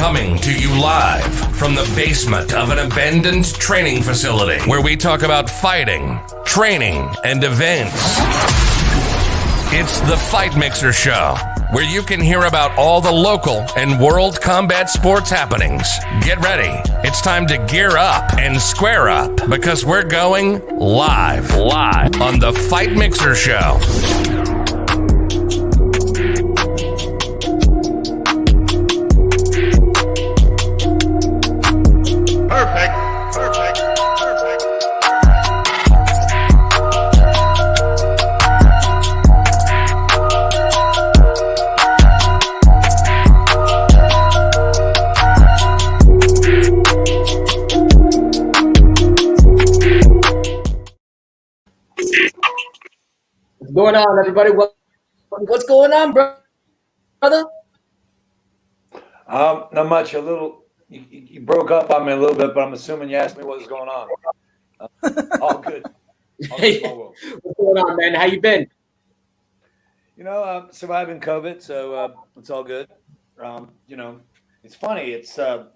Coming to you live from the basement of an abandoned training facility where we talk about fighting, training, and events. It's the Fight Mixer Show, where you can hear about all the local and world combat sports happenings. Get ready. It's time to gear up and square up because we're going live on the Fight Mixer Show. Perfect. What's going on, everybody? What's going on, brother? Not much. A little. You broke up on me a little bit, but I'm assuming you asked me what was going on. All good. Hey, what's going on, man? How you been? Surviving COVID, so it's all good. It's funny. It's as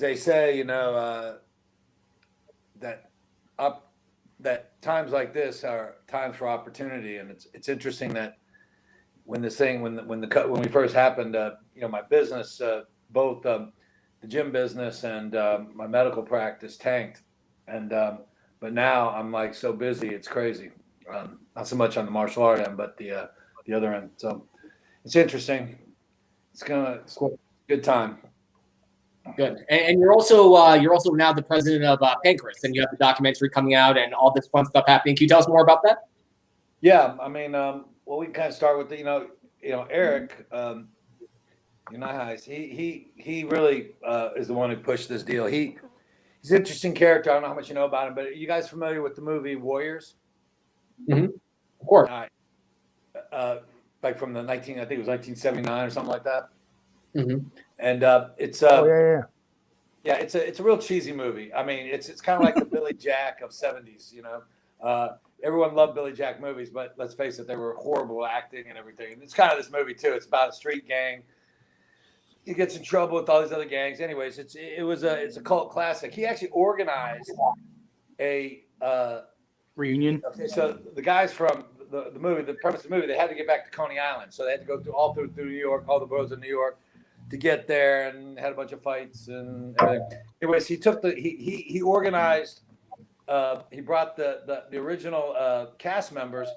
they say, that times like this are times for opportunity, and it's interesting that when we first happened, my business, both the gym business and my medical practice tanked, and but now I'm like so busy, it's crazy. Not so much on the martial art end, but the other end. So it's interesting. It's good time. Good. And you're also now the president of Pancrase, and you have the documentary coming out and all this fun stuff happening. Can you tell us more about that? Yeah, I mean, we can kind of start with Eric. He really is the one who pushed this deal. He's an interesting character. I don't know how much you know about him, but are you guys familiar with the movie Warriors? Mm-hmm. Of course. Like from the I think it was 1979 or something like that. Mm-hmm. And it's yeah, it's a real cheesy movie. I mean, it's kind of like the Billy Jack of 70s. Everyone loved Billy Jack movies, but let's face it, they were horrible acting and everything. And it's kind of this movie too. It's about a street gang. He gets in trouble with all these other gangs. Anyways, it's a cult classic. He actually organized a reunion. Okay, so the guys from the movie, the premise of the movie, they had to get back to Coney Island, so they had to go through New York, all the boroughs of New York, to get there, and had a bunch of fights and everything. Anyways, he organized. He brought the original cast members,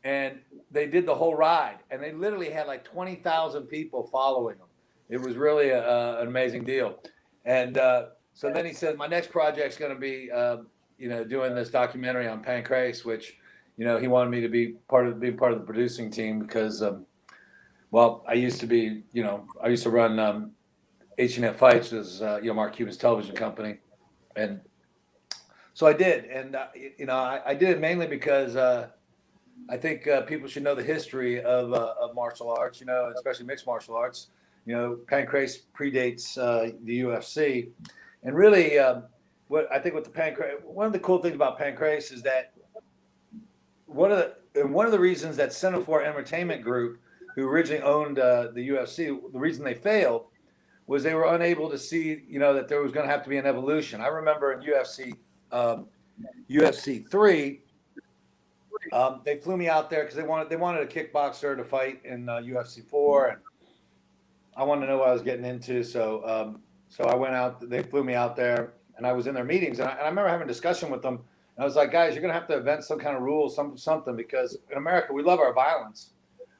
and they did the whole ride, and they literally had like 20,000 people following them. It was really an amazing deal. And so then he said, my next project's going to be, doing this documentary on Pancrase, which, he wanted me to be part of the producing team because, I used to run H&F Fights, was Mark Cuban's television company, and so I did, and I did it mainly because I think people should know the history of martial arts, especially mixed martial arts. Pancrase predates the UFC, and really, one of the cool things about Pancrase is that one of the reasons that Center for Entertainment Group, who originally owned the UFC, the reason they failed was they were unable to see, that there was going to have to be an evolution. I remember in UFC 3, they flew me out there because they wanted a kickboxer to fight in UFC 4, and I wanted to know what I was getting into. So I went out. They flew me out there, and I was in their meetings, and I remember having a discussion with them. And I was like, guys, you're going to have to invent some kind of rules, something, because in America we love our violence,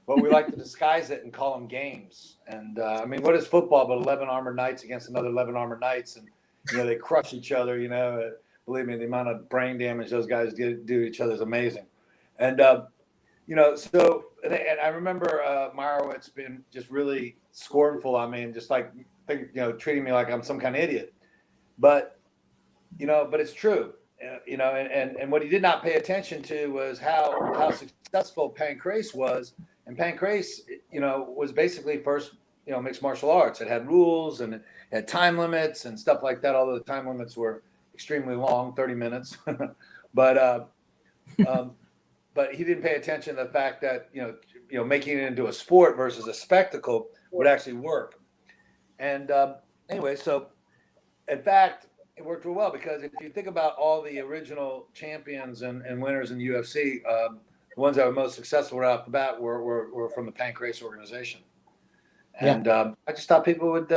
but we like to disguise it and call them games. And what is football but 11 armored knights against another 11 armored knights, and they crush each other. Believe me, the amount of brain damage those guys do to each other is amazing. And so I remember Meyerowitz being just really scornful. I mean, just like treating me like I'm some kind of idiot. But it's true. And what he did not pay attention to was how successful Pancrase was. And Pancrase, was basically first, mixed martial arts. It had rules and it had time limits and stuff like that. Although the time limits were extremely long, 30 minutes. But he didn't pay attention to the fact that, making it into a sport versus a spectacle would actually work. And anyway, so in fact, it worked real well because if you think about all the original champions and winners in the UFC, the ones that were most successful right off the bat were from the Pancrase organization. And I just thought people would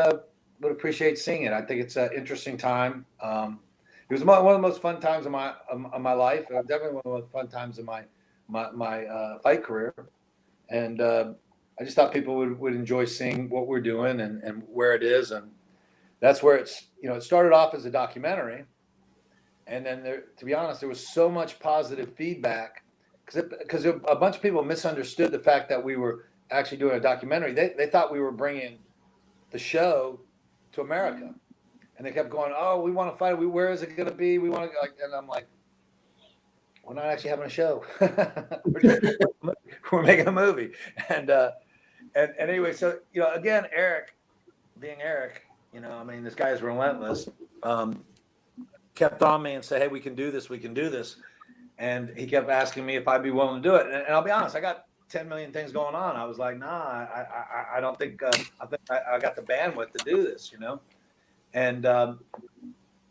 appreciate seeing it. I think it's an interesting time. It was one of the most fun times of my life. Definitely one of the most fun times of my fight career. And I just thought people would enjoy seeing what we're doing and where it is. And that's where it's, it started off as a documentary. And then to be honest, there was so much positive feedback because a bunch of people misunderstood the fact that we were actually doing a documentary. They thought we were bringing the show to America. And they kept going, oh, we want to fight. Where is it going to be? We want to, and I'm like, we're not actually having a show. we're making a movie. And anyway, so, again, Eric, being Eric, this guy is relentless, kept on me and said, hey, we can do this. We can do this. And he kept asking me if I'd be willing to do it. And I'll be honest, I got 10 million things going on. I was like, nah, I don't think, I think I got the bandwidth to do this, And to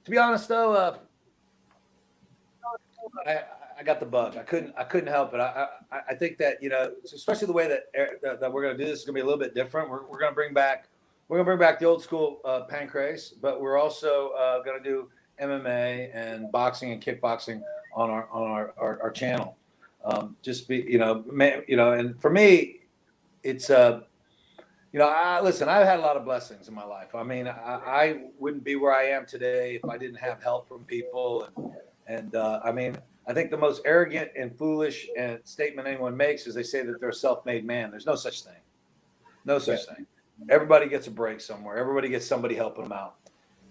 be honest, though, I got the bug. I couldn't help it. I think that especially the way that we're going to do this is going to be a little bit different. We're going to bring back the old school Pancrase, but we're also going to do MMA and boxing and kickboxing on our channel. Just be and for me, it's listen, I've had a lot of blessings in my life. I mean, I wouldn't be where I am today if I didn't have help from people. And I mean, I think the most arrogant and foolish statement anyone makes is they say that they're a self-made man. There's no such thing. No such thing. Everybody gets a break somewhere. Everybody gets somebody helping them out.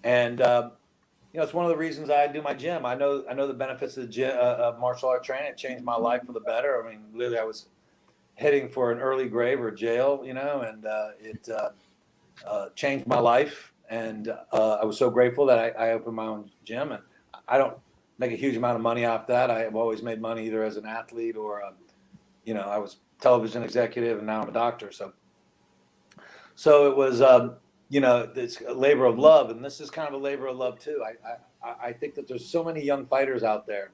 And, it's one of the reasons I do my gym. I know the benefits of the gym, of martial art training. It changed my life for the better. I mean, literally, I was heading for an early grave or jail, and it changed my life. And I was so grateful that I opened my own gym. And I don't make a huge amount of money off that. I have always made money either as an athlete or, I was television executive and now I'm a doctor. So it was, it's a labor of love. And this is kind of a labor of love too. I think that there's so many young fighters out there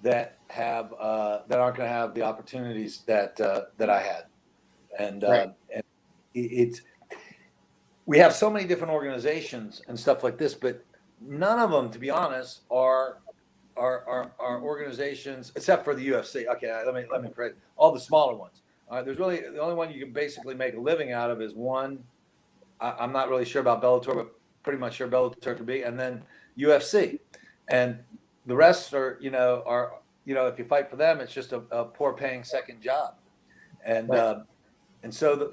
that have that aren't going to have the opportunities that I had, and we have so many different organizations and stuff like this, but none of them, to be honest, are organizations except for the UFC. Okay, let me phrase all the smaller ones. There's really the only one you can basically make a living out of is one. I'm not really sure about Bellator, but pretty much sure Bellator could be, and then UFC, and the rest are if you fight for them, it's just a poor paying second job, and so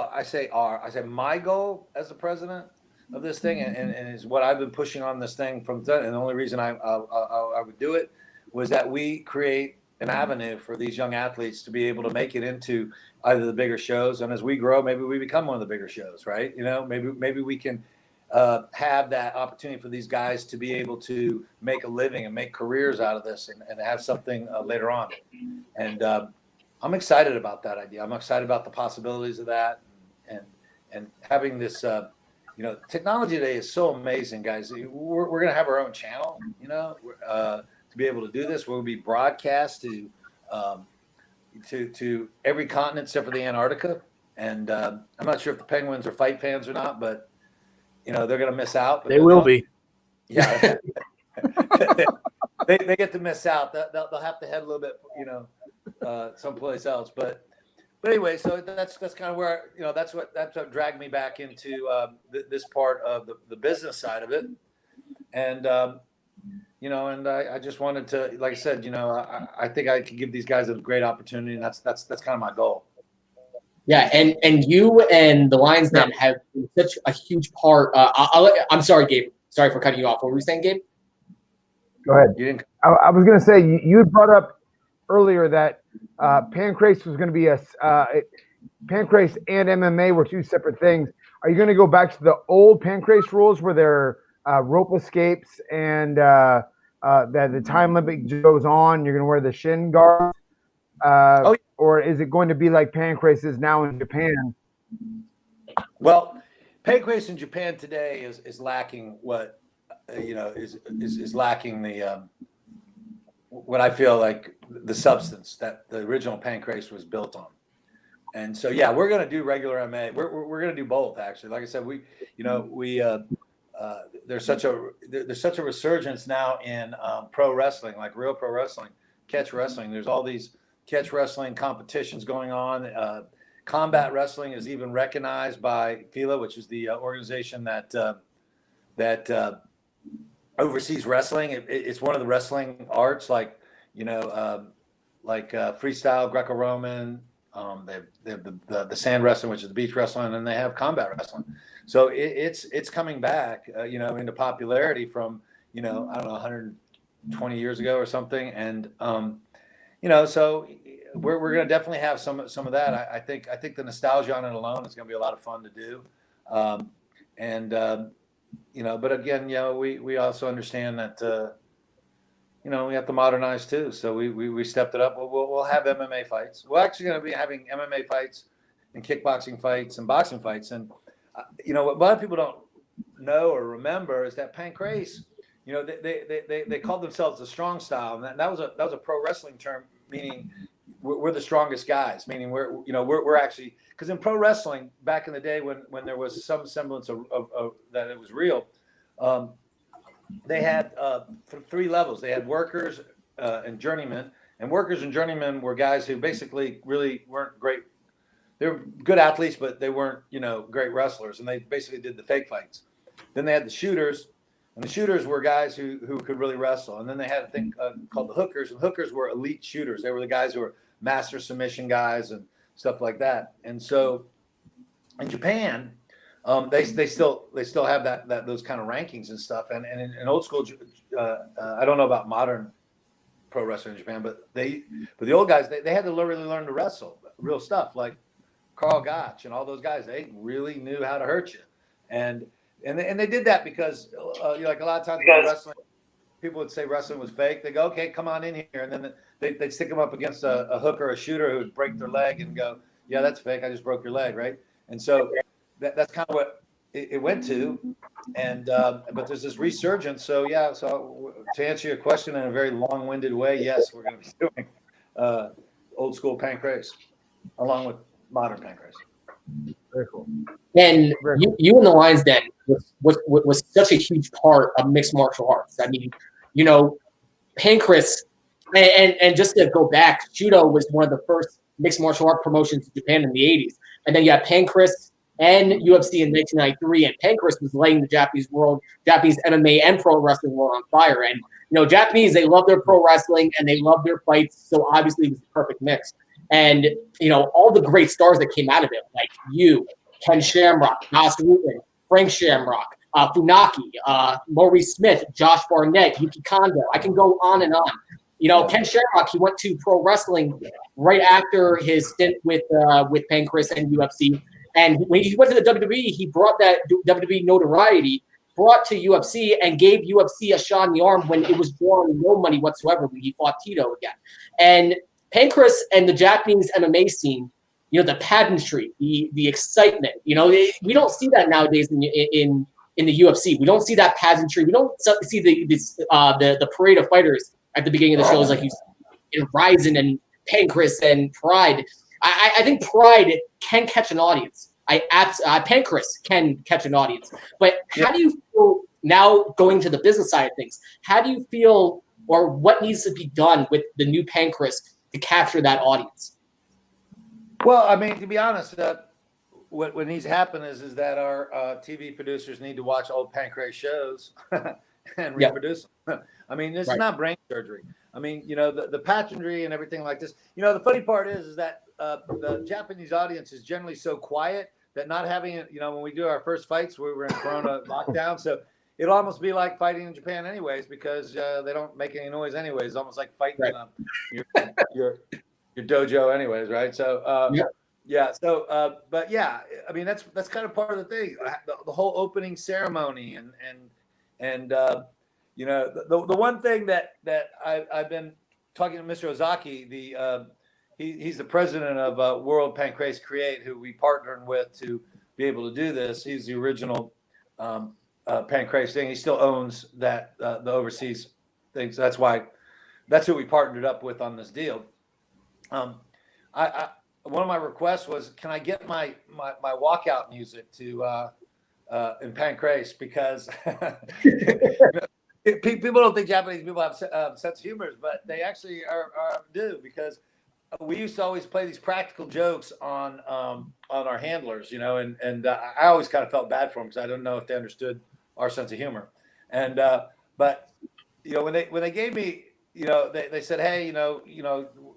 I say my goal as the president of this thing, and is what I've been pushing on this thing from then, and the only reason I would do it was that we create an avenue for these young athletes to be able to make it into either the bigger shows, and as we grow, maybe we become one of the bigger shows, right? Maybe we can have that opportunity for these guys to be able to make a living and make careers out of this and have something later on. And I'm excited about that idea. I'm excited about the possibilities of that and having this, technology today is so amazing, guys. We're going to have our own channel, to be able to do this. We'll be broadcast to every continent except for the Antarctica. And I'm not sure if the Penguins are fight fans or not, but they're going to miss out. But they will be. Yeah, they get to miss out. They'll have to head a little bit, someplace else. But anyway, so that's kind of where that's what dragged me back into this part of the business side of it, and and I just wanted to, like I said, I think I could give these guys a great opportunity, and that's kind of my goal. Yeah, and you and the Lions Den have been such a huge part. I'm sorry, Gabe. Sorry for cutting you off. What were you saying, Gabe? Go ahead. I was going to say, you had brought up earlier that Pancrase was going to be Pancrase and MMA were two separate things. Are you going to go back to the old Pancrase rules where there are rope escapes and that the time limit goes on? You're going to wear the shin guard? or is it going to be like Pancrase is now in Japan? Well, Pancrase in Japan today is lacking what is lacking the what I feel like the substance that the original Pancrase was built on. And so, yeah, we're going to do regular MMA. We're going to do both, actually. Like I said, there's such a resurgence now in pro wrestling, like real pro wrestling, catch wrestling. There's all these catch wrestling competitions going on. Combat wrestling is even recognized by FILA, which is the organization that oversees wrestling. It's one of the wrestling arts, like freestyle, Greco-Roman. They have the sand wrestling, which is the beach wrestling, and then they have combat wrestling. So it's coming back, into popularity from, I don't know, 120 years ago or something. And, so we're going to definitely have some of that. I think the nostalgia on it alone is going to be a lot of fun to do. But again, we also understand that, we have to modernize too. So we stepped it up. We'll have MMA fights. We're actually going to be having MMA fights and kickboxing fights and boxing fights. And, what a lot of people don't know or remember is that Pancrase, they called themselves the strong style. And that was a pro wrestling term, meaning we're the strongest guys, meaning we're actually, because in pro wrestling back in the day when there was some semblance of that it was real, they had three levels. They had workers and journeymen, and workers and journeymen were guys who basically really weren't great. They were good athletes, but they weren't, great wrestlers, and they basically did the fake fights. Then they had the shooters, and the shooters were guys who could really wrestle. And then they had a thing called the hookers, and hookers were elite shooters. They were the guys who were master submission guys and stuff like that. And so in Japan, they still have those kind of rankings and stuff. And in old school, I don't know about modern pro wrestling in Japan, but the old guys, they had to really learn to wrestle real stuff, like Carl Gotch and all those guys. They really knew how to hurt you, and they did that because like a lot of times wrestling, people would say wrestling was fake. They go, okay, come on in here, and then they'd stick them up against a hooker or a shooter who would break their leg and go, yeah, that's fake. I just broke your leg, right? And so that's kind of what it went to, and but there's this resurgence. So yeah, so to answer your question in a very long-winded way, yes, we're going to be doing old school Pancrase along with modern Pancrase. Very cool. And you and the Lions Den was such a huge part of mixed martial arts. I mean, Pancrase, and just to go back, judo was one of the first mixed martial art promotions in Japan in the 80s. And then you had Pancrase and UFC in 1993, and Pancrase was lighting the Japanese MMA and pro wrestling world on fire. And, Japanese, they love their pro wrestling and they love their fights, so obviously it was the perfect mix. And, all the great stars that came out of it, like Ken Shamrock, Nas Rubin, Frank Shamrock, Funaki, Maurice Smith, Josh Barnett, Yuki Kondo. I can go on and on. Ken Shamrock, he went to pro wrestling right after his stint with Pancrase and UFC. And when he went to the WWE, he brought that WWE notoriety, brought to UFC, and gave UFC a shot in the arm when it was drawing no money whatsoever when he fought Tito again. And Pancrase and the Japanese MMA scene, the pageantry, the excitement, we don't see that nowadays in the UFC. We don't see that pageantry. We don't see the parade of fighters at the beginning of the shows like you see in Ryzen and Pancrase and Pride. I think Pride can catch an audience. Pancrase can catch an audience. But how do you feel now going to the business side of things? How do you feel, or what needs to be done with the new Pancrase to capture that audience? Well, I mean, to be honest, what needs to happen is that our TV producers need to watch old Pancrase shows and reproduce them. I mean, this is not brain surgery. I mean, the pageantry and everything like this. The funny part is that the Japanese audience is generally so quiet that not having it, when we do our first fights, we were in Corona lockdown. So it'll almost be like fighting in Japan anyways, because they don't make any noise anyways. It's almost like fighting your dojo anyways, right? So, but yeah, I mean, that's kind of part of the thing, the whole opening ceremony and the one thing that I've been talking to Mr. Ozaki, he's the president of World Pancrase Create, who we partnered with to be able to do this. He's the original Pancrase thing. He still owns that the overseas thing. So that's who we partnered up with on this deal. One of my requests was, can I get my walkout music to in Pancrase, because people don't think Japanese people have sense of humor, but they actually do, because we used to always play these practical jokes on our handlers, and I always kind of felt bad for them because I don't know if they understood our sense of humor. And but when they gave me, they said, hey,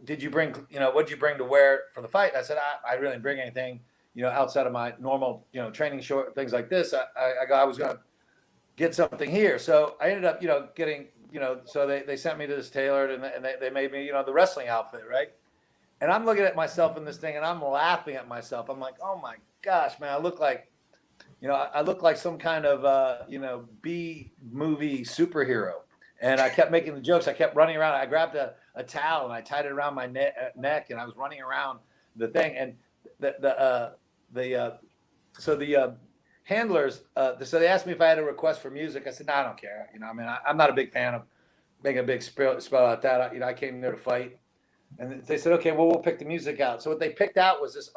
did you bring, what did you bring to wear for the fight? And I said, I really didn't bring anything, outside of my normal, training short things like this. I was going to get something here. So I ended up, getting, so they sent me to this tailor, and they made me, the wrestling outfit, right? And I'm looking at myself in this thing, and I'm laughing at myself. I'm like, oh my gosh, man, I look like some kind of, B movie superhero. And I kept making the jokes. I kept running around. I grabbed a towel and I tied it around my neck, and I was running around the thing. And the handlers, so they asked me if I had a request for music. I said, no, I don't care. I'm not a big fan of making a big spell out that. I came there to fight. And they said, okay, well, we'll pick the music out. So what they picked out was this.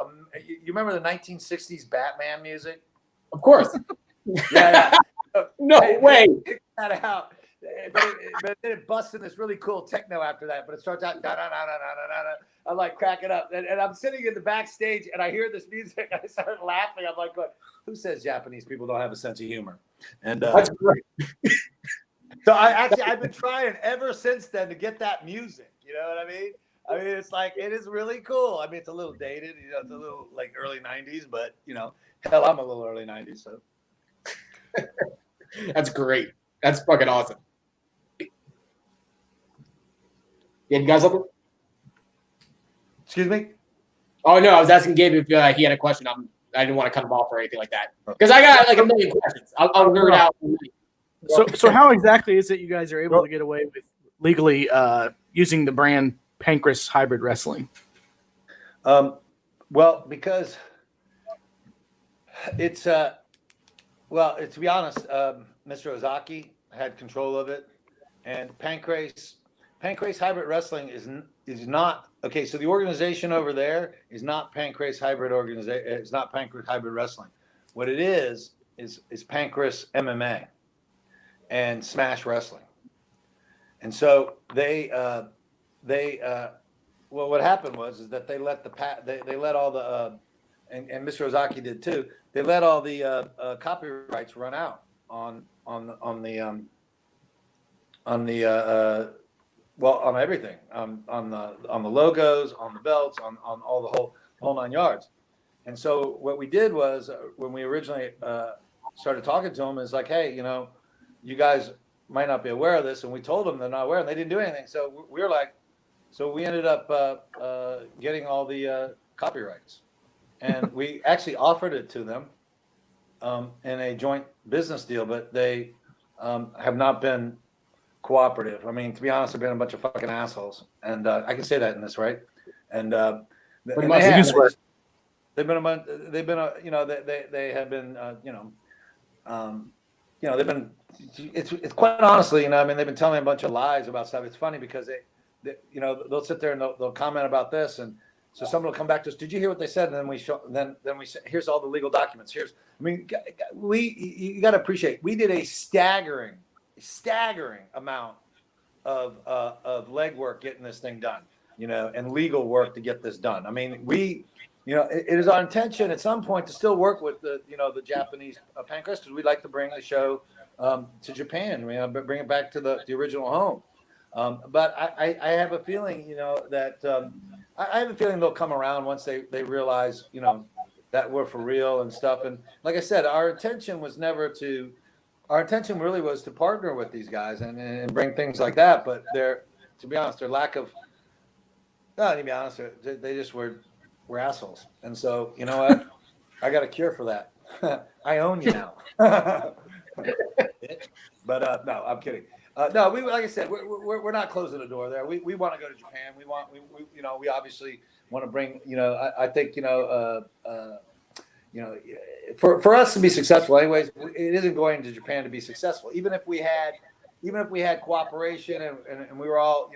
You remember the 1960s Batman music? Of course. Yeah. No way. Picked that out. But then it busts in this really cool techno after that. But it starts out, da, da, da, da, da, da, da. I'm like cracking up. And I'm sitting in the backstage, and I hear this music, and I start laughing. I'm like, who says Japanese people don't have a sense of humor? And that's great. So I've been trying ever since then to get that music. You know what I mean? It's like, it is really cool. It's a little dated, it's a little like early 90s, but hell, I'm a little early 90s. So that's great. That's fucking awesome. You guys up? Excuse me? Oh no, I was asking Gabe if he had a question. I didn't want to cut him off or anything like that, because I got like a million questions. I'll nerd out. So how exactly is it you guys are able to get away with legally using the brand Pancrase Hybrid Wrestling? Well, because it's to be honest, Mr. Ozaki had control of it, and Pancrase Hybrid Wrestling is not okay. So the organization over there is not Pancrase Hybrid organization. It's not Pancrase Hybrid Wrestling. What it is Pancrase MMA and Smash Wrestling. And so well, what happened was that they let they let all the and Mr. Ozaki did too. They let all the copyrights run out on everything, on the logos, on the belts, on all the whole 9 yards. And so what we did was, when we originally started talking to them, is like, hey, you guys might not be aware of this, and we told them they're not aware, and they didn't do anything. So we were like, so we ended up getting all the copyrights, and we actually offered it to them in a joint business deal, but they have not been cooperative. To be honest, they've been a bunch of fucking assholes, and I can say that in this, right? And they have been, it's quite honestly, they've been telling me a bunch of lies about stuff. It's funny because they'll sit there and they'll comment about this, and so someone will come back to us. Did you hear what they said? And then we show, then we say, here's all the legal documents. You got to appreciate, we did a staggering amount of legwork getting this thing done, and legal work to get this done. It is our intention at some point to still work with the Japanese Pancrase, because we'd like to bring the show to Japan. Bring it back to the original home. But I have a feeling, that I have a feeling they'll come around once they realize, that we're for real and stuff. And like I said, our intention really was to partner with these guys and bring things like that. But to be honest, they just were assholes. And so, you know what? I got a cure for that. I own you now. But no, I'm kidding. No, like I said, we're not closing the door there. We want to go to Japan. We obviously want to bring, I think, for us to be successful, anyways, it isn't going to Japan to be successful. Even if we had cooperation and we were all,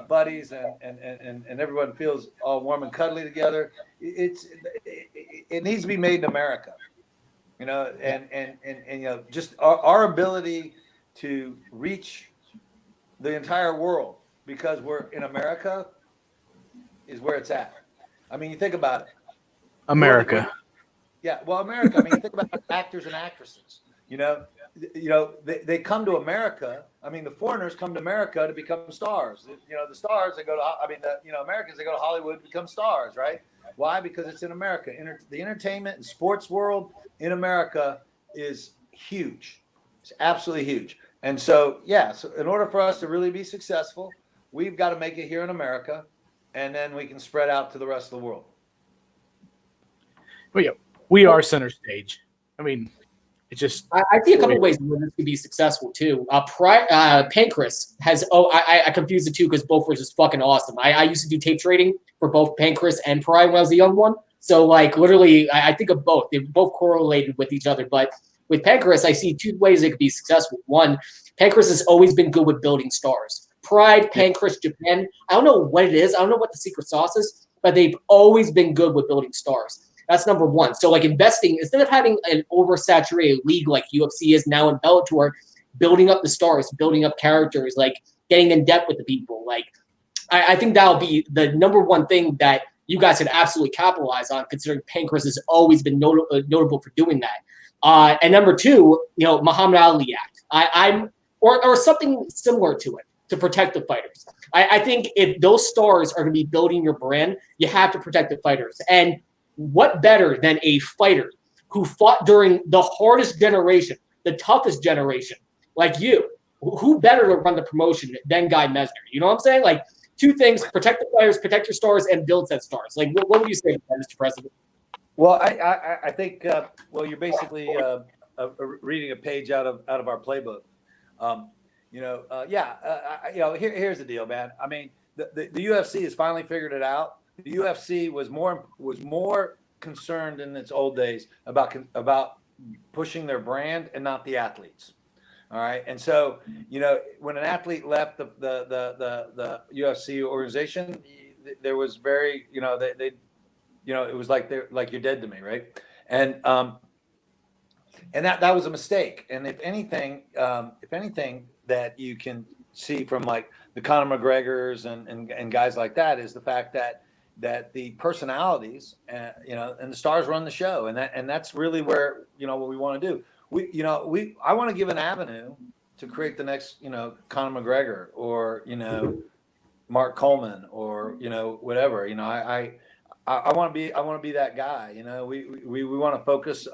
buddies and everyone feels all warm and cuddly together, it needs to be made in America, and just our ability to reach the entire world because we're in America is where it's at. I mean, you think about it. America. Yeah, well, America. I mean, you think about actors and actresses. They come to America. I mean, the foreigners come to America to become stars. The stars they go to. Americans they go to Hollywood to become stars, right? Why? Because it's in America. The entertainment and sports world in America is huge. It's absolutely huge. And so, so in order for us to really be successful, we've got to make it here in America, and then we can spread out to the rest of the world. Well, yeah, we are center stage. I mean, it's just. I see a couple of ways where this could be successful too. Pancrase has. I confused the two because both were just fucking awesome. I used to do tape trading for both Pancrase and Pride when I was a young one. So like literally, I think of both. They're both correlated with each other, but. With Pancrase, I see two ways it could be successful. One, Pancrase has always been good with building stars. Pride, Pancrase, Japan, I don't know what it is. I don't know what the secret sauce is, but they've always been good with building stars. That's number one. So like investing, instead of having an oversaturated league like UFC is now in Bellator, building up the stars, building up characters, like getting in depth with the people. Like I think that'll be the number one thing that you guys could absolutely capitalize on, considering Pancrase has always been notable for doing that. And number two, Muhammad Ali Act. Or something similar to it to protect the fighters. I think if those stars are going to be building your brand, you have to protect the fighters. And what better than a fighter who fought during the hardest generation, the toughest generation, like you? Who better to run the promotion than Guy Mezger? You know what I'm saying? Like two things: protect the fighters, protect your stars, and build said stars. Like what would you say to that, Mr. President? Well, I think you're basically reading a page out of our playbook. Here's the deal, man. I mean, the UFC has finally figured it out. The UFC was more concerned in its old days about pushing their brand and not the athletes. All right, and so when an athlete left the UFC organization, there was very they it was like you're dead to me, right? And that was a mistake. And if anything that you can see from like the Conor McGregors and guys like that is the fact that the personalities and the stars run the show, and that's really where what we want to do. I want to give an avenue to create the next Conor McGregor or Mark Coleman or whatever. I want to be that guy. We want to focus.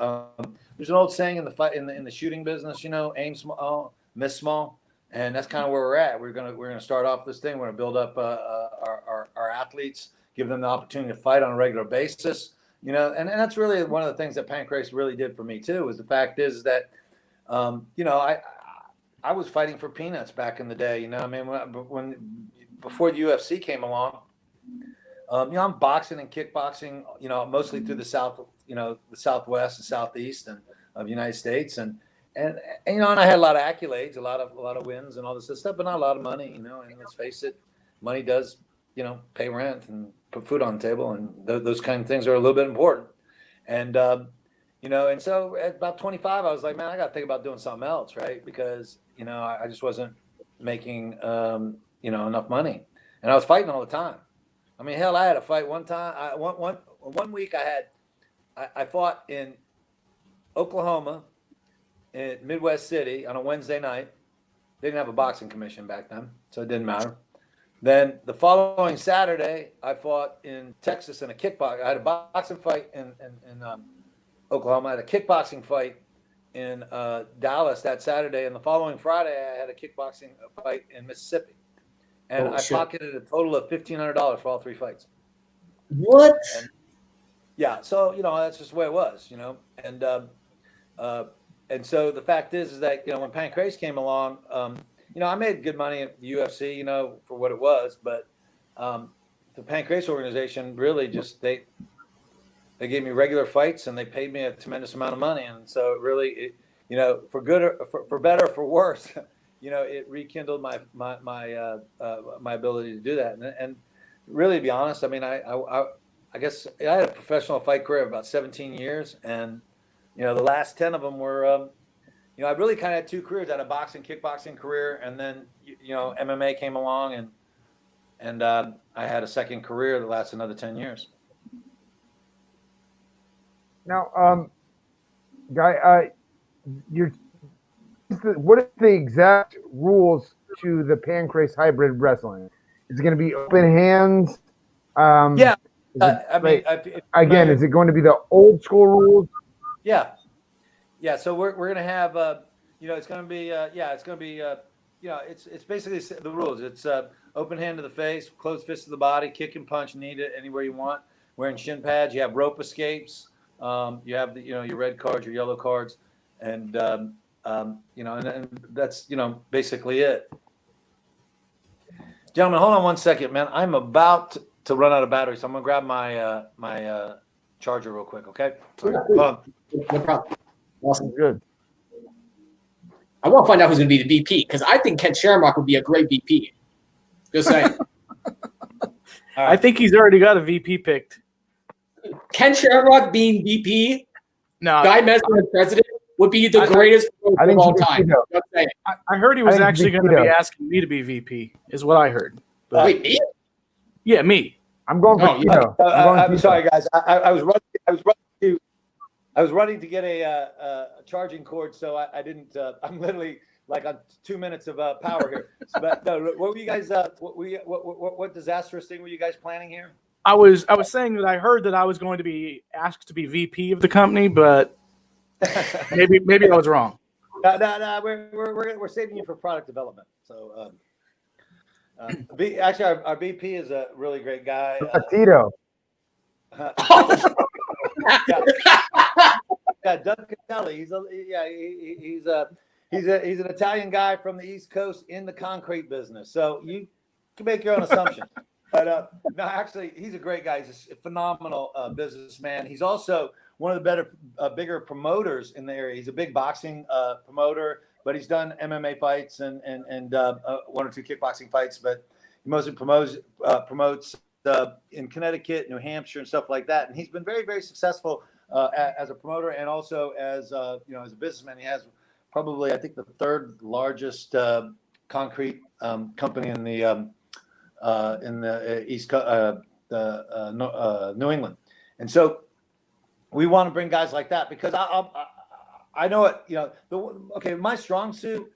There's an old saying in the shooting business, aim small, miss small, and that's kind of where we're at. We're gonna start off this thing. We're gonna build up our athletes, give them the opportunity to fight on a regular basis. And that's really one of the things that Pancrase really did for me too. Is the fact is that I was fighting for peanuts back in the day. Before the UFC came along. I'm boxing and kickboxing, mostly through the South, the Southwest and Southeast of the United States. And I had a lot of accolades, a lot of wins and all this stuff, but not a lot of money, and let's face it, money does, pay rent and put food on the table. And those kind of things are a little bit important. And, and so at about 25, I was like, man, I got to think about doing something else. Right. Because, I just wasn't making, enough money, and I was fighting all the time. I mean, hell, I had a fight one time. One week I fought in Oklahoma, in Midwest City on a Wednesday night. They didn't have a boxing commission back then, so it didn't matter. Then the following Saturday, I fought in Texas in a kickboxing. I had a boxing fight in Oklahoma. I had a kickboxing fight in Dallas that Saturday, and the following Friday, I had a kickboxing fight in Mississippi. And I pocketed a total of $1,500 for all three fights. What? So that's just the way it was, and so the fact is that when Pancrase came along, I made good money at the UFC, for what it was, but the Pancrase organization really just they gave me regular fights and they paid me a tremendous amount of money, and so it really, for good or for better or for worse, it rekindled my ability to do that, and really, to be honest, I mean, I guess I had a professional fight career of about 17 years, and the last 10 of them were. I really kind of had two careers. I had a boxing, kickboxing career, and then MMA came along, and I had a second career that lasted another 10 years. Now, Guy, what are the exact rules to the Pancrase hybrid wrestling? Is it going to be open hands? Yeah. Is it going to be the old school rules? Yeah. Yeah. So we're going to have, it's going to be, it's basically the rules. It's open hand to the face, closed fist to the body, kick and punch, knee to anywhere you want. Wearing shin pads. You have rope escapes. You have your red cards, your yellow cards, and and that's basically it. Gentlemen, hold on one second, man. I'm about to run out of battery, so I'm gonna grab my charger real quick. Okay. No problem. Awesome. Good. I want to find out who's going to be the VP because I think Ken Shamrock would be a great VP. Just saying. I think he's already got a VP picked. Ken Shamrock being VP, no, Guy Mezger as president would be the greatest of all time. I heard he was actually going to be asking me to be VP, is what I heard. But, wait, me? Yeah, me. I'm going for Tito. I'm sorry, guys. I was running to get a charging cord, so I didn't. I'm literally like on 2 minutes of power here. But no, what were you guys? What disastrous thing were you guys planning here? I was saying that I heard that I was going to be asked to be VP of the company, but maybe I was wrong. No, we're saving you for product development. So actually, our VP is a really great guy. Tito. Doug Catelli. He's an Italian guy from the East Coast in the concrete business. So you can make your own assumptions. But no, actually, he's a great guy. He's a phenomenal businessman. He's also one of the bigger promoters in the area. He's a big boxing promoter, but he's done MMA fights and one or two kickboxing fights. But he mostly promotes in Connecticut, New Hampshire, and stuff like that. And he's been very, very successful as a promoter and also as as a businessman. He has probably, I think, the third largest concrete company in the East Coast, New England, and so we want to bring guys like that because I know it. My strong suit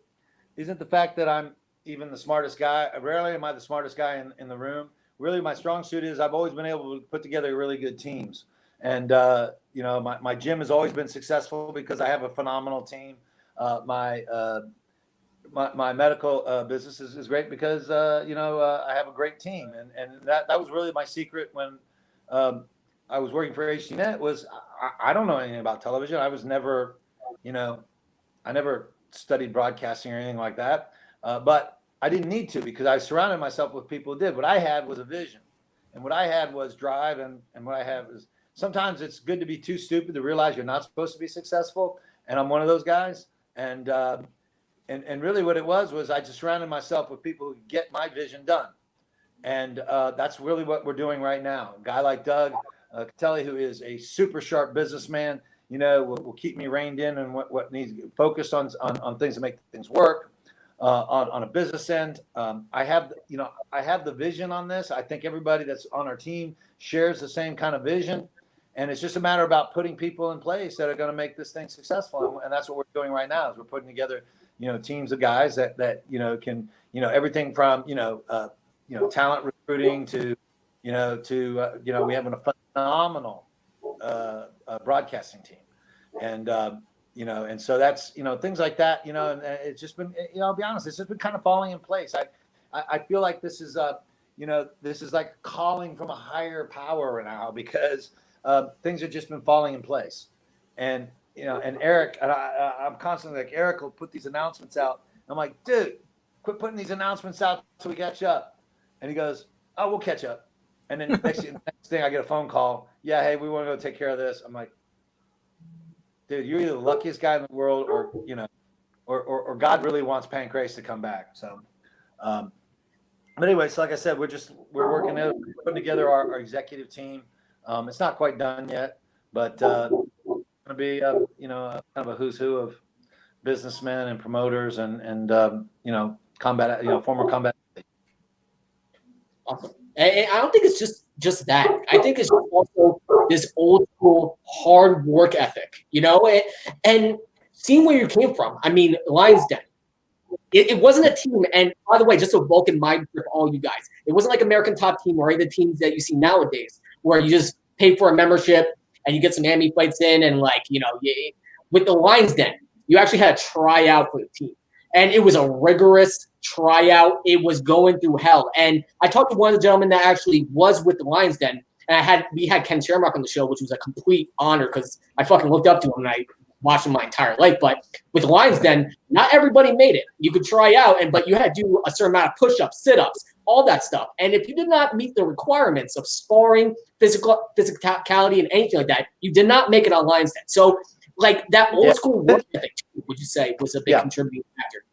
isn't the fact that I'm even the smartest guy. Rarely am I the smartest guy in the room. Really, my strong suit is I've always been able to put together really good teams, and my gym has always been successful because I have a phenomenal team. My medical business is great because I have a great team, and that was really my secret when I was working for HDNet. Was I don't know anything about television. I was never, I never studied broadcasting or anything like that, but I didn't need to because I surrounded myself with people who did. What I had was a vision, and what I had was drive, and what I have is sometimes it's good to be too stupid to realize you're not supposed to be successful, and I'm one of those guys, and really what it was I just surrounded myself with people who get my vision done. And that's really what we're doing right now. A guy like Doug Catelli, who is a super sharp businessman, will keep me reined in and what needs to focus on things to make things work on a business end. I have the vision on this. I think everybody that's on our team shares the same kind of vision. And it's just a matter about putting people in place that are going to make this thing successful. And that's what we're doing right now is we're putting together teams of guys that can everything from talent recruiting to we have a phenomenal broadcasting team, and and so that's things like that, and it's just been I'll be honest, it's just been kind of falling in place. I feel like this is this is like calling from a higher power now because things have just been falling in place, and and Eric, and I'm constantly like, Eric will put these announcements out. I'm like, dude, quit putting these announcements out till we catch up. And he goes, oh, we'll catch up. And then next thing I get a phone call. Yeah, hey, we want to go take care of this. I'm like, dude, you're either the luckiest guy in the world, or or God really wants Pancrase to come back. So, but anyway, so like I said, we're working out, putting together our executive team. It's not quite done yet, but it's going to be kind of a who's who of businessmen and promoters and combat, former combat. Awesome. And I don't think it's just that. I think it's also this old school hard work ethic, and seeing where you came from. I mean, Lions Den. It wasn't a team. And by the way, just to bulk in mind for all you guys, it wasn't like American Top Team or any of the teams that you see nowadays, where you just pay for a membership and you get some Miami fights in, and with the Lions Den, you actually had a tryout for the team. And it was a rigorous tryout. It was going through hell. And I talked to one of the gentlemen that actually was with the Lions Den, and we had Ken Shermark on the show, which was a complete honor because I fucking looked up to him and I watched him my entire life. But with the Lions Den, not everybody made it. You could try out, but you had to do a certain amount of push-ups, sit-ups, all that stuff. And if you did not meet the requirements of sparring, physicality, and anything like that, you did not make it on Lions Den. So that old school work ethic, would you say, was a big contributing factor?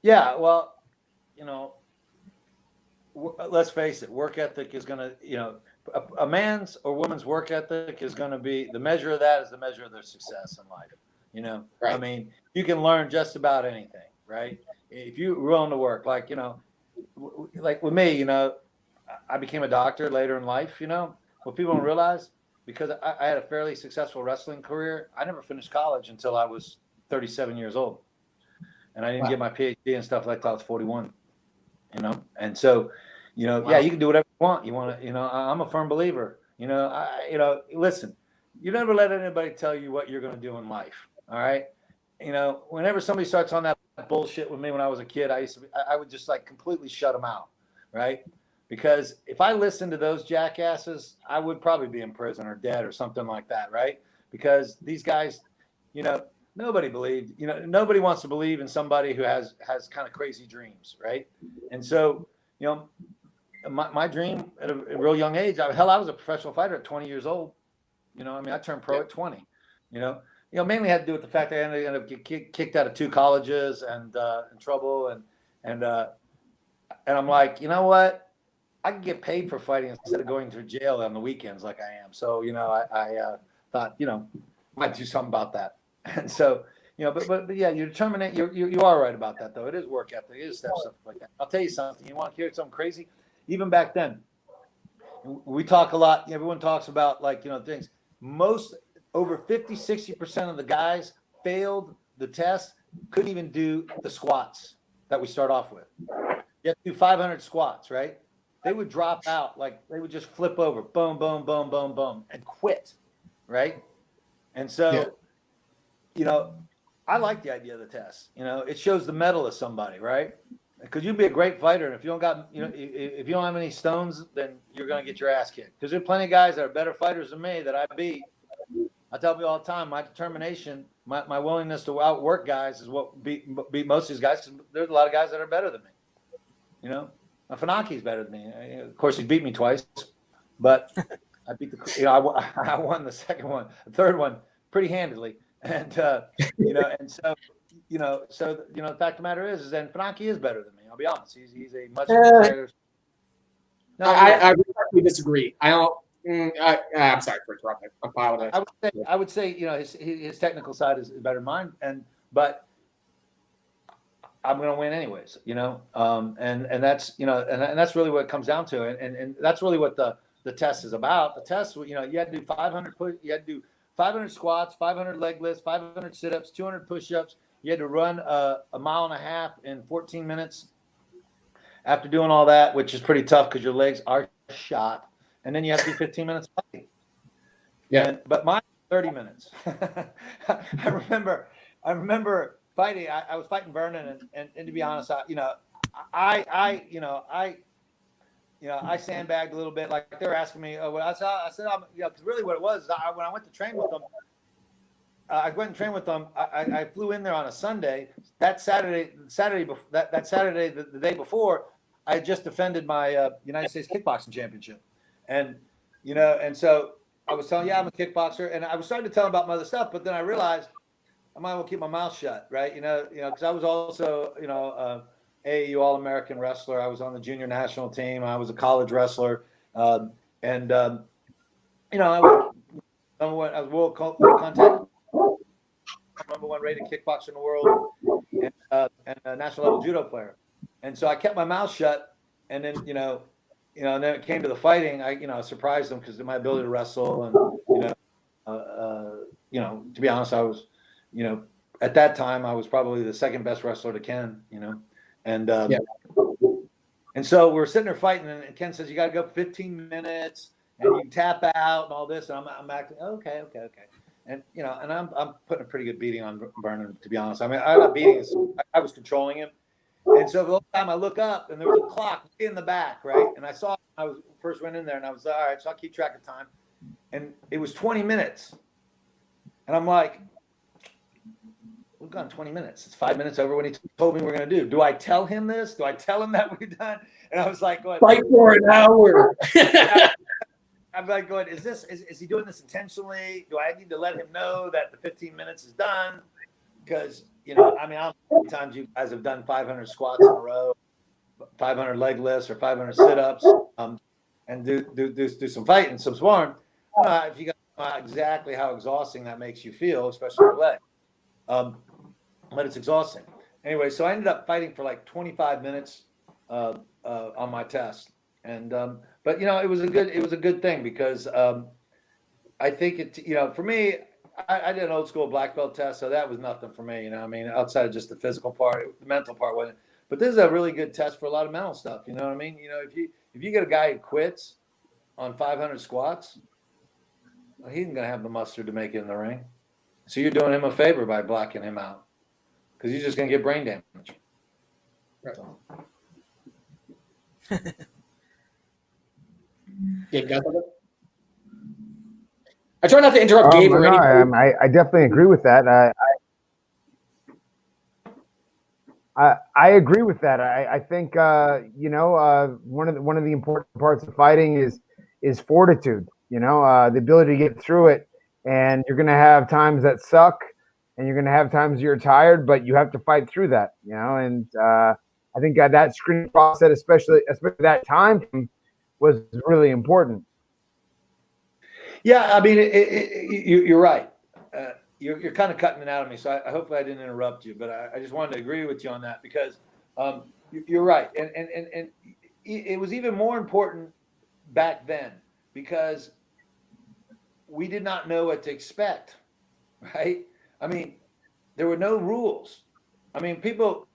Yeah, well, let's face it, work ethic is going to, a man's or woman's work ethic is going to be, the measure of that is the measure of their success in life. Right. I mean, you can learn just about anything, right? If you're willing to work, like with me, I became a doctor later in life, what people don't realize, because I had a fairly successful wrestling career, I never finished college until I was 37 years old. And I didn't get my PhD and stuff like that. I was 41, and so, yeah, you can do whatever you want. You want to, I'm a firm believer, listen, you never let anybody tell you what you're going to do in life. All right. Whenever somebody starts on that bullshit with me when I was a kid, I would just completely shut them out. Right. Because if I listened to those jackasses, I would probably be in prison or dead or something like that. Right. Because these guys, nobody believed, nobody wants to believe in somebody who has kind of crazy dreams, right? And so, my dream at a real young age, I was a professional fighter at 20 years old. I turned pro at 20. Mainly had to do with the fact that I ended up getting kicked out of 2 colleges and in trouble, and I'm like, you know what? I can get paid for fighting instead of going to jail on the weekends like I am. So, I thought, might do something about that. And so, but yeah, you determine you are right about that, though. It is work ethic. It is stuff like that. I'll tell you something. You want to hear something crazy? Even back then, we talk a lot. Everyone talks about things. Most, over 50, 60% of the guys failed the test, couldn't even do the squats that we start off with. You have to do 500 squats, right? They would drop out, they would just flip over, boom, boom, boom, boom, boom, and quit, right? And so, I like the idea of the test. It shows the mettle of somebody, right? Because you'd be a great fighter, and if you don't got, if you don't have any stones, then you're going to get your ass kicked. Because there's plenty of guys that are better fighters than me that I beat. I tell people all the time, my determination, my willingness to outwork guys is what beat most of these guys. Because there's a lot of guys that are better than me. Fanaki's better than me. Of course, he beat me twice, but I beat I won the second one, the third one pretty handily. And and so the fact of the matter is then Fanaki is better than me. I'll be honest. He's a much better. No, I respectfully disagree. I don't. I'm sorry for interrupting. I apologize. I would say his technical side is better than mine, but I'm going to win anyways. And that's and that's really what it comes down to, and that's really what the test is about. The test, you had to do 500 you had to do 500 squats, 500 leg lifts, 500 sit-ups, 200 push-ups. You had to run a mile and a half in 14 minutes. After doing all that, which is pretty tough because your legs are shot, and then you have to do 15 minutes fighting. Yeah, but mine 30 minutes. I remember fighting. I was fighting Vernon, and to be honest, I sandbagged a little bit. Like they were asking me, I said, because really what it was, when I went to train with them, I went and trained with them. I flew in there on a Sunday. That Saturday, the day before, I had just defended my United States kickboxing championship, And, you know, and so I was telling, I'm a kickboxer, and I was starting to tell him about my other stuff, but then I realized I might well keep my mouth shut, right? Because I was also, AAU All-American wrestler. I was on the junior national team. I was a college wrestler, I was number one. I was world contact, number one rated kickboxer in the world, and a national level judo player. And so I kept my mouth shut, and then and then it came to the fighting. I surprised them because of my ability to wrestle, and to be honest, I was, at that time I was probably the second best wrestler to Ken, and and so we're sitting there fighting, and Ken says you got to go 15 minutes, and you tap out and all this, and I'm acting okay, and and I'm putting a pretty good beating on Vernon, to be honest. I mean, I'm not beating, I was controlling him. And so the whole time I look up, and there was a clock in the back, right? And I saw, I was first went in there, and I was all right, so I'll keep track of time. And it was 20 minutes. And I'm like, we've gone 20 minutes. It's 5 minutes over what he told me we're going to do. Do I tell him this? Do I tell him that we're done? And I was like, going, fight for an hour. I'm like going, is he doing this intentionally? Do I need to let him know that the 15 minutes is done? Because, I mean, I don't know how many times you guys have done 500 squats in a row, 500 leg lifts, or 500 sit-ups, and do some fighting, some sparring. If you got exactly how exhausting that makes you feel, especially your leg, but it's exhausting. Anyway, so I ended up fighting for like 25 minutes on my test, and but it was a good thing because I think it for me. I did an old school black belt test, so that was nothing for me. I mean, outside of just the physical part, the mental part wasn't. But this is a really good test for a lot of mental stuff. You know what I mean? If you get a guy who quits on 500 squats, well, he ain't gonna have the mustard to make it in the ring. So you're doing him a favor by blocking him out, because he's just gonna get brain damage. Right. Yeah, guys. I try not to interrupt Gabe or anything. I definitely agree with that. I agree with that. I think one of the important parts of fighting is fortitude. The ability to get through it, and you're going to have times that suck, and you're going to have times you're tired, but you have to fight through that. And I think that screening process, especially that time, was really important. Yeah, I mean, you're right. You're kind of cutting it out of me, so hopefully I didn't interrupt you. But I just wanted to agree with you on that because you're right, and it was even more important back then because we did not know what to expect, right? I mean, there were no rules. I mean, the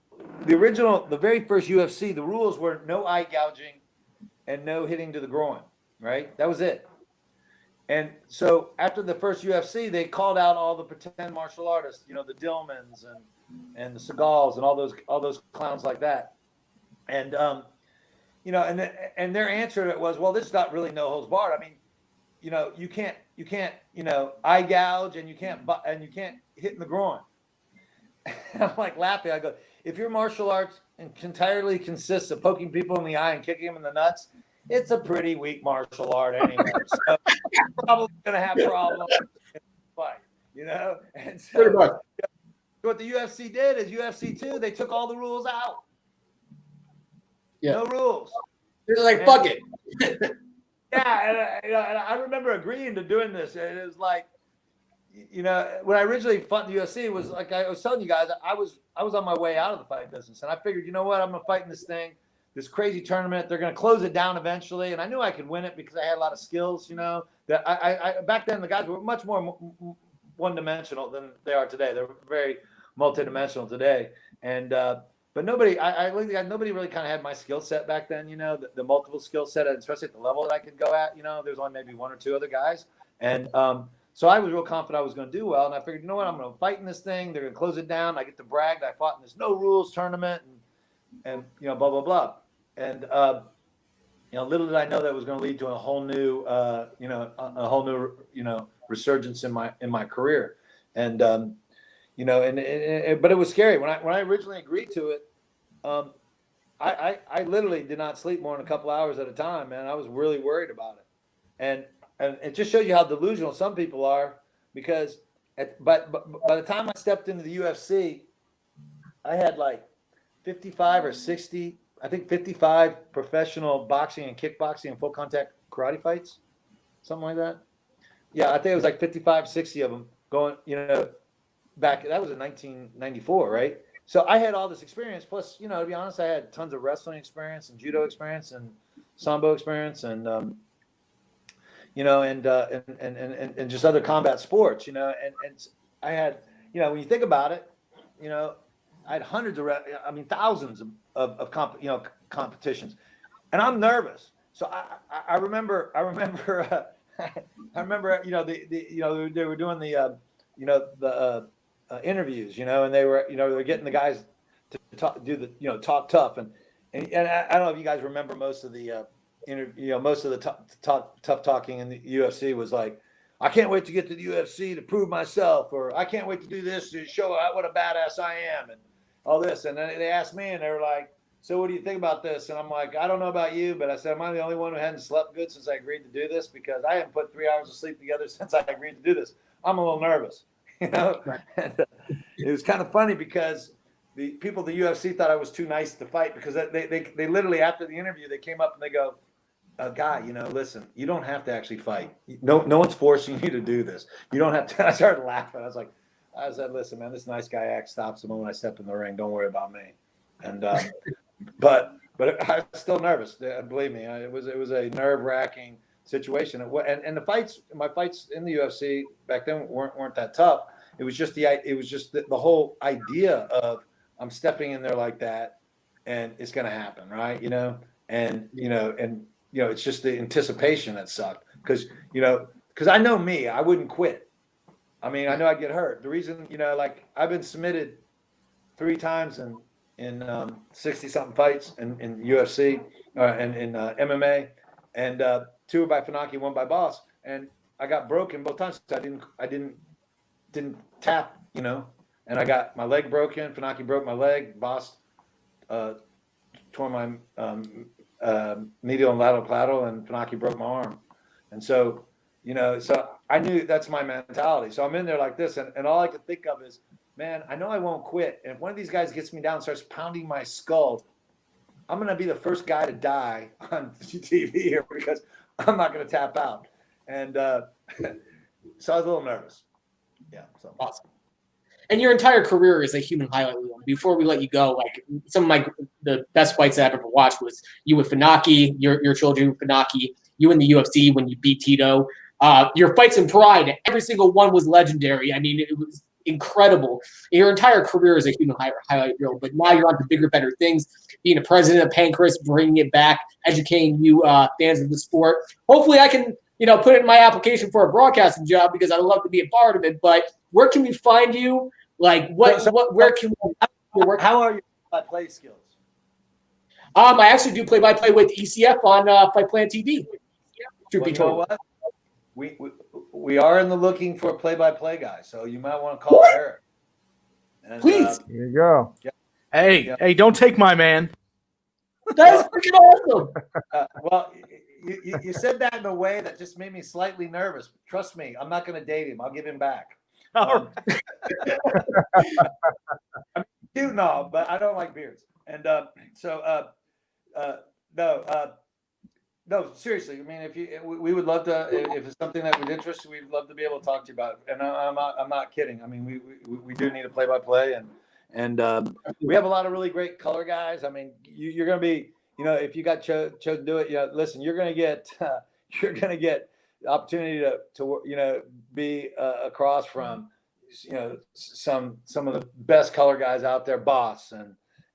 very first UFC, the rules were no eye gouging and no hitting to the groin, right? That was it. And so after the first UFC, they called out all the pretend martial artists, the Dillmans and the Segals and all those clowns like that. And and their answer to it was, well, this is not really no holds barred. I mean, you can't eye gouge and you can't hit in the groin. And I'm like laughing. I go, if your martial arts entirely consists of poking people in the eye and kicking them in the nuts, it's a pretty weak martial art anyway. So you're probably going to have problems in the fight, And so what the UFC did is UFC 2, they took all the rules out. Yeah. No rules. They're like, fuck it. Yeah, and I remember agreeing to doing this. And it was like, when I originally fought in the UFC, it was like I was telling you guys, I was on my way out of the fight business. And I figured, you know what, I'm going to fight in this thing. This crazy tournament, they're going to close it down eventually, and I knew I could win it because I had a lot of skills. That I back then the guys were much more one-dimensional than they are today. They're very multi-dimensional today, and but nobody really kind of had my skill set back then. The multiple skill set, especially at the level that I could go at. There's only maybe one or two other guys, and so I was real confident I was going to do well, and I figured, you know what, I'm going to fight in this thing. They're going to close it down. I get to brag that I fought in this no rules tournament, and blah blah blah. And little did I know that was going to lead to a whole new, resurgence in my career. And but it was scary when I originally agreed to it. I literally did not sleep more than a couple hours at a time, man. I was really worried about it. and it just shows you how delusional some people are. Because but by the time I stepped into the UFC, I had like 55 or 60, I think 55 professional boxing and kickboxing and full contact karate fights, something like that. Yeah, I think it was like 55, 60 of them going, back. That was in 1994, right? So I had all this experience. Plus, to be honest, I had tons of wrestling experience and judo experience and sambo experience and and just other combat sports, and I had, when you think about it, I had hundreds of, thousands of competitions, and I'm nervous. So I remember, I remember, they were doing the, interviews, and they were getting the guys to talk tough, and I don't know if you guys remember most of the, most of the tough talking in the UFC was like, I can't wait to get to the UFC to prove myself, or I can't wait to do this to show what a badass I am, and all this. And then they asked me, and they were like, so what do you think about this? And I'm like, I don't know about you, but I said, am I the only one who hadn't slept good since I agreed to do this? Because I haven't put 3 hours of sleep together since I agreed to do this. I'm a little nervous, Right. And, it was kind of funny because the people at the UFC thought I was too nice to fight, because they literally, after the interview, they came up and they go, Guy, listen, you don't have to actually fight. No one's forcing you to do this. You don't have to. I started laughing. I said, listen, man, this nice guy act stops the moment I step in the ring. Don't worry about me. And but I was still nervous. Believe me, it was a nerve-wracking situation. And the fights, my fights in the UFC back then weren't that tough. It was just the whole idea of I'm stepping in there like that, and it's going to happen, right? And it's just the anticipation that sucked, because I know me, I wouldn't quit. I mean, I know I'd get hurt. The reason, like I've been submitted 3 times in 60-something fights in UFC and in MMA, and 2 by Funaki, 1 by Boss, and I got broken both times. I didn't tap, and I got my leg broken. Funaki broke my leg. Boss tore my medial and lateral plateau, and Funaki broke my arm. And so, so I knew that's my mentality. So I'm in there like this, and all I could think of is, man, I know I won't quit. And if one of these guys gets me down and starts pounding my skull, I'm going to be the first guy to die on TV here, because I'm not going to tap out. And so I was a little nervous. Yeah. So awesome. And your entire career is a human highlight reel. Before we let you go, like some of the best fights I've ever watched was you with Funaki, your children with Funaki, you in the UFC when you beat Tito. Your fights in Pride, every single one was legendary. I mean, it was incredible. Your entire career is a human highlight reel, but now you're on to bigger, better things. Being a president of Pancrase, bringing it back, educating you fans of the sport. Hopefully I can, put it in my application for a broadcasting job, because I'd love to be a part of it. But where can we find you? Like where can we work? How are your play skills? I actually do play-by-play with ECF on Fight Plan TV. Well, you know what? We are in the looking for a play-by-play guy, so you might want to call Eric. And, please. Here you go. Yeah. Hey, don't take my man. That's freaking awesome. Well, you said that in a way that just made me slightly nervous. Trust me, I'm not going to date him. I'll give him back. All right. I'm cute and all, but I don't like beards. And no, seriously. I mean, we would love to. If it's something that would interest you, we'd love to be able to talk to you about it. And I'm not kidding. I mean, we do need a play-by-play, and we have a lot of really great color guys. I mean, you're going to be, if you got chosen to do it, listen, you're going to get the opportunity to be across from, some of the best color guys out there, Boss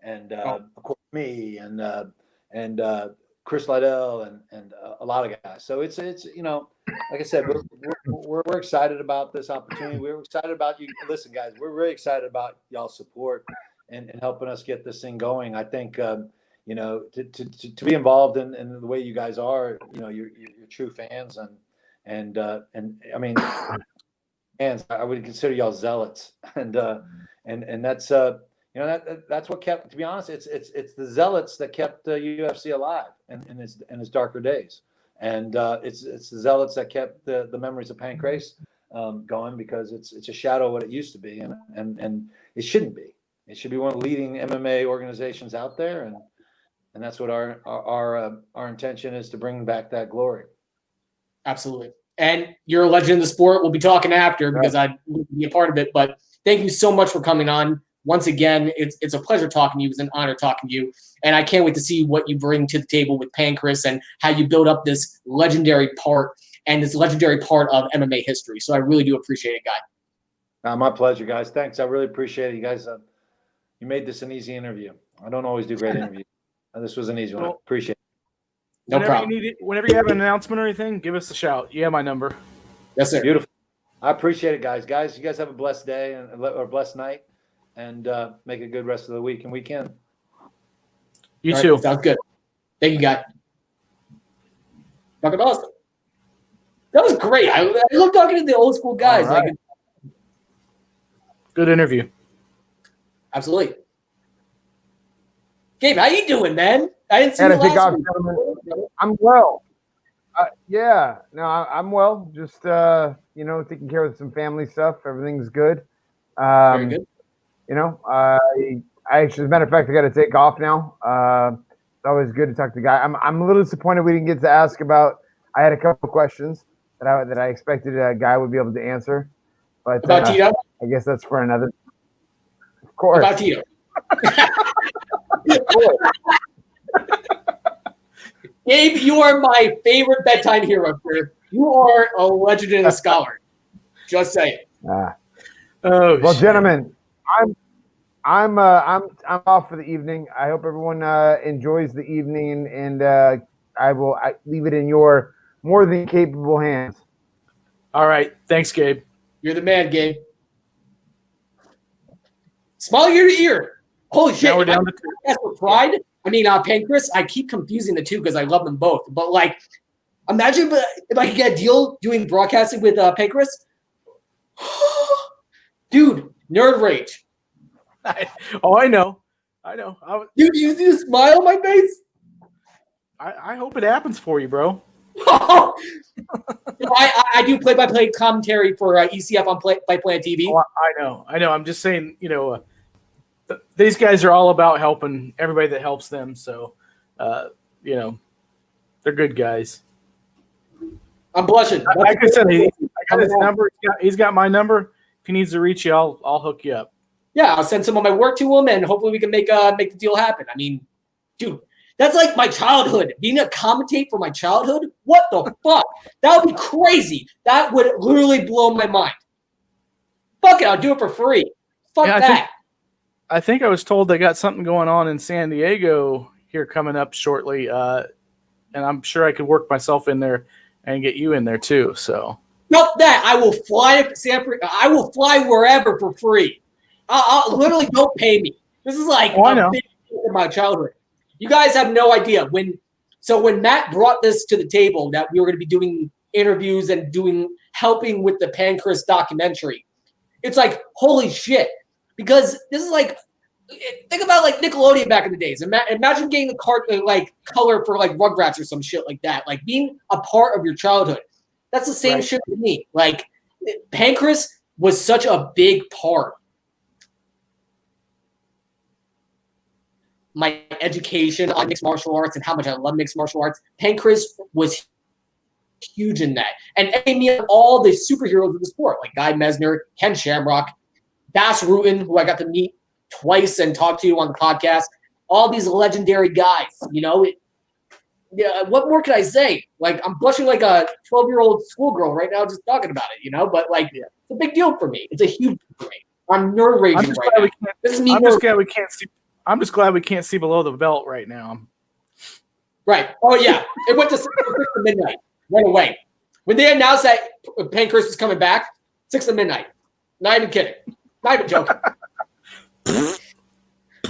and of course me and Chris Liddell and a lot of guys. So it's like I said, we're excited about this opportunity. We're excited about you. Listen, guys, we're really excited about y'all's support and helping us get this thing going. I think to be involved in the way you guys are, you're true fans and I mean, fans. I would consider y'all zealots, and that's that's what kept. To be honest, it's the zealots that kept the UFC alive in its darker days, And it's the zealots that kept the memories of Pancrase going, because it's a shadow of what it used to be, and it shouldn't be. It should be one of the leading MMA organizations out there, and that's what our intention is, to bring back that glory. Absolutely. And you're a legend in the sport. We'll be talking after, because I'd be a part of it. But thank you so much for coming on. Once again, it's a pleasure talking to you. It's an honor talking to you. And I can't wait to see what you bring to the table with Pancrase and how you build up this legendary part of MMA history. So I really do appreciate it, Guy. My pleasure, guys. Thanks. I really appreciate it. You guys, you made this an easy interview. I don't always do great interviews. This was an easy one. I appreciate it. No problem. Whenever you have an announcement or anything, give us a shout. You have my number. Yes, sir. Beautiful. I appreciate it, guys. Guys, you guys have a blessed day or blessed night, and make a good rest of the week and weekend. You too. Sounds good. Thank you, Guy. Fucking awesome. That was great. I love talking to the old school guys. Right. Like, Good interview. absolutely. Gabe, how you doing, man? I didn't see you Gotta take last off, week. gentlemen. I'm well. Yeah, no, I'm well. Just taking care of some family stuff. Everything's good. Very good. I actually, as a matter of fact, I got to take off now. It's always good to talk to Guy. I'm a little disappointed we didn't get to ask about. I had a couple of questions that I expected a Guy would be able to answer, but About Tito? I guess that's for another. Of course. About Tito. Gabe, you are my favorite bedtime hero, sir. You are a legend and a scholar. Just saying. Oh, well, shit. gentlemen, I'm off for the evening. I hope everyone enjoys the evening, and I leave it in your more than capable hands. All right. Thanks, Gabe. You're the man, Gabe. Smile ear to ear. Holy shit. Now we're down to That's for Pride. Pancrase, I keep confusing the two because I love them both. But, imagine if I could get a deal doing broadcasting with Pancrase. Dude, nerd rage. I know. Dude, you see the smile on my face? I hope it happens for you, bro. I do play-by-play commentary for ECF on Play-Play on TV. Oh, I know. I'm just saying, these guys are all about helping everybody that helps them. So, they're good guys. I'm blushing. Like I said, I got his number. He's got my number. If he needs to reach you, I'll hook you up. Yeah, I'll send some of my work to him, and hopefully we can make the deal happen. Dude, that's like my childhood. Being a commentate for my childhood? What the fuck? That would be crazy. That would literally blow my mind. Fuck it, I'll do it for free. Fuck that. I think I was told they got something going on in San Diego here coming up shortly, and I'm sure I could work myself in there and get you in there too. So fuck that. I will fly to Sanford. I will fly wherever for free. I'll literally don't pay me. This is like a big deal in my childhood. You guys have no idea when Matt brought this to the table that we were going to be doing interviews and helping with the Pancrase documentary. It's like, holy shit. Because this is think about Nickelodeon back in the days. Imagine getting the color for Rugrats or some shit like that. Being a part of your childhood. That's the same shit to me. Pancrase was such a big part. My education on mixed martial arts and how much I love mixed martial arts. Pancrase was huge in that. And it made me all the superheroes of the sport, like Guy Mezger, Ken Shamrock, Bass Rutten, who I got to meet twice and talk to on the podcast. All these legendary guys, what more could I say? I'm blushing like a 12-year-old schoolgirl right now just talking about it, But it's a big deal for me. It's a huge deal for me. I'm nerd raging right now. This is me. I'm just glad we can't see below the belt right now. Right. Oh yeah. It went to 6 to midnight right away. When they announced that Pancrase was coming back, 6 to midnight. Not even kidding. Not even joking.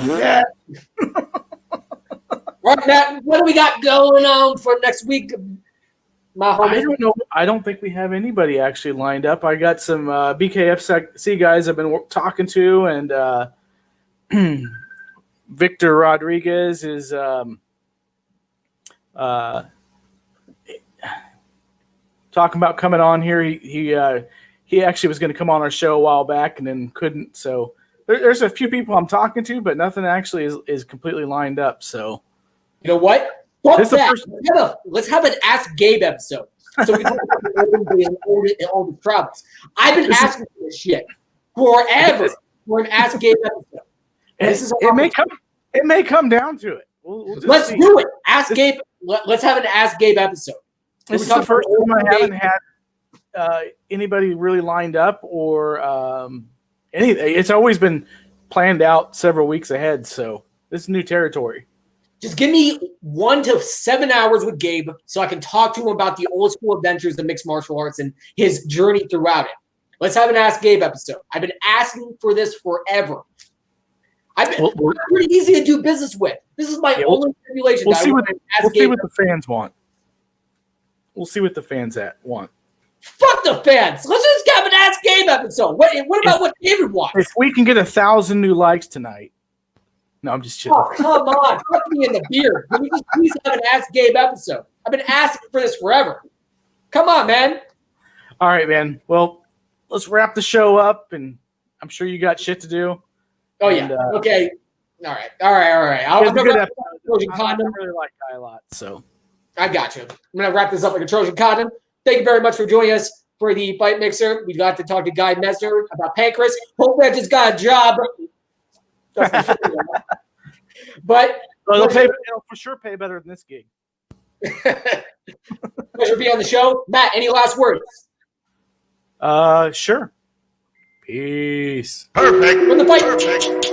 Yeah. Right, Matt, what do we got going on for next week? My homie? I don't know. I don't think we have anybody actually lined up. I got some BKFC guys I've been talking to, and Victor Rodriguez is talking about coming on here. He actually was going to come on our show a while back and then couldn't. So there's a few people I'm talking to, but nothing actually is completely lined up. So you know what? Fuck that. Let's have an Ask Gabe episode. So we can talk about all the travels. I've been asking for this shit forever for an Ask Gabe episode. It may come down to it. Let's do it. Ask Gabe. Let's have an Ask Gabe episode. This is the first time I haven't had anybody really lined up or anything. It's always been planned out several weeks ahead. So this is new territory. Just give me 1 to 7 hours with Gabe so I can talk to him about the old school adventures of mixed martial arts and his journey throughout it. Let's have an Ask Gabe episode. I've been asking for this forever. I'm pretty easy to do business with. This is my only tribulation. We'll see what the fans want. We'll see what the fans want. Fuck the fans. Let's just have an Ask Gabe episode. What about what David wants? If we can get 1,000 new likes tonight. No, I'm just kidding. Oh, come on. Fuck me in the beard. Can we just please have an Ask Gabe episode? I've been asking for this forever. Come on, man. All right, man. Well, let's wrap the show up, and I'm sure you got shit to do. Oh, yeah. Okay. All right. I'm going to wrap this up like a Trojan condom. I really like Guy a lot, so. I got you. I'm going to wrap this up like a Trojan condom. Thank you very much for joining us for the Fight Mixer. We got to talk to Guy Mezger about Pancrase. Hope that just got a job. But they'll for sure pay better than this gig. Pleasure to be on the show. Matt, any last words? Sure. Peace. Perfect. From the Fight. Perfect.